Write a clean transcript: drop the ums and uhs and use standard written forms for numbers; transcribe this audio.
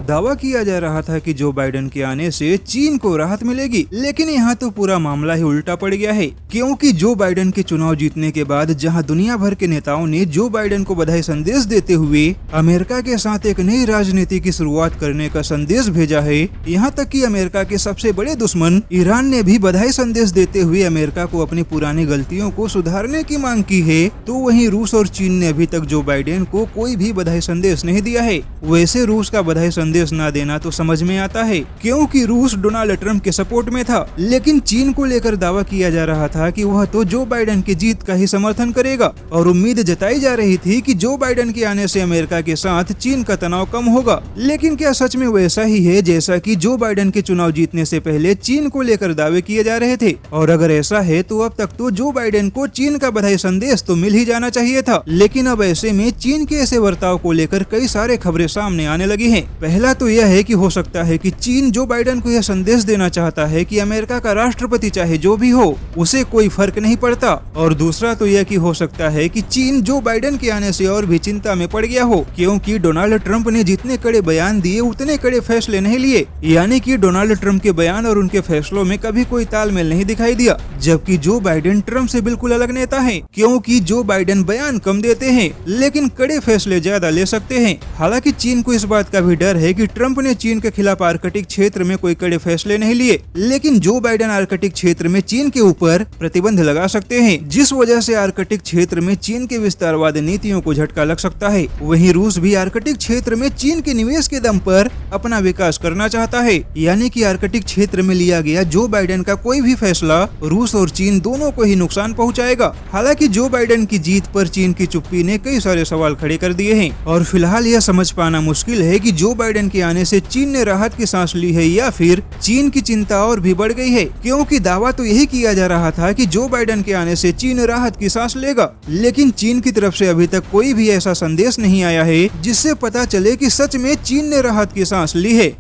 दावा किया जा रहा था कि जो बाइडेन के आने से चीन को राहत मिलेगी, लेकिन यहाँ तो पूरा मामला ही उल्टा पड़ गया है, क्योंकि जो बाइडेन के चुनाव जीतने के बाद जहाँ दुनिया भर के नेताओं ने जो बाइडेन को बधाई संदेश देते हुए अमेरिका के साथ एक नई राजनीति की शुरुआत करने का संदेश भेजा है, यहाँ तक कि अमेरिका के सबसे बड़े दुश्मन ईरान ने भी बधाई संदेश देते हुए अमेरिका को अपनी पुरानी गलतियों को सुधारने की मांग की है, तो वहीं रूस और चीन ने अभी तक जो बाइडेन को कोई भी बधाई संदेश नहीं दिया है। वैसे रूस का बधाई संदेश न देना तो समझ में आता है, क्योंकि रूस डोनाल्ड ट्रंप के सपोर्ट में था, लेकिन चीन को लेकर दावा किया जा रहा था कि वह तो जो बाइडेन की जीत का ही समर्थन करेगा और उम्मीद जताई जा रही थी कि जो बाइडेन के आने से अमेरिका के साथ चीन का तनाव कम होगा। लेकिन क्या सच में वैसा ही है जैसा कि जो बाइडेन के चुनाव जीतने से पहले चीन को लेकर दावे किए जा रहे थे? और अगर ऐसा है तो अब तक तो जो बाइडेन को चीन का बधाई संदेश तो मिल ही जाना चाहिए था, लेकिन अब ऐसे में चीन के ऐसे बर्ताव को लेकर कई सारे खबरें सामने आने लगी हैं। पहला तो यह है कि हो सकता है कि चीन जो बाइडेन को यह संदेश देना चाहता है कि अमेरिका का राष्ट्रपति चाहे जो भी हो उसे कोई फर्क नहीं पड़ता, और दूसरा तो यह कि हो सकता है कि चीन जो बाइडेन के आने से और भी चिंता में पड़ गया हो, क्योंकि डोनाल्ड ट्रंप ने जितने कड़े बयान दिए उतने कड़े फैसले नहीं लिए, यानी कि डोनाल्ड ट्रंप के बयान और उनके फैसलों में कभी कोई तालमेल नहीं दिखाई दिया, जबकि जो बाइडेन ट्रंप से बिल्कुल अलग नेता है, क्योंकि जो बाइडेन बयान कम देते हैं लेकिन कड़े फैसले ज्यादा ले सकते हैं। हालांकि चीन को इस बात का भी डर है कि ट्रंप ने चीन के खिलाफ आर्कटिक क्षेत्र में कोई कड़े फैसले नहीं लिए, लेकिन जो बाइडेन आर्कटिक क्षेत्र में चीन के ऊपर प्रतिबंध लगा सकते हैं, जिस वजह से आर्कटिक क्षेत्र में चीन के विस्तारवादी नीतियों को झटका लग सकता है। वहीं रूस भी आर्कटिक क्षेत्र में चीन के निवेश के दम पर अपना विकास करना चाहता है, यानी कि आर्कटिक क्षेत्र में लिया गया जो बाइडेन का कोई भी फैसला रूस और चीन दोनों को ही नुकसान पहुंचाएगा। हालांकि जो बाइडेन की जीत पर चीन की चुप्पी ने कई सारे सवाल खड़े कर दिए हैं, और फिलहाल यह समझ पाना मुश्किल है कि जो बाइडेन के आने से चीन ने राहत की सांस ली है या फिर चीन की चिंता और भी बढ़ गई है, क्योंकि दावा तो यही किया जा रहा था कि जो बाइडेन के आने से चीन राहत की सांस लेगा, लेकिन चीन की तरफ से अभी तक कोई भी ऐसा संदेश नहीं आया है जिससे पता चले कि सच में चीन ने राहत की सांस ली है।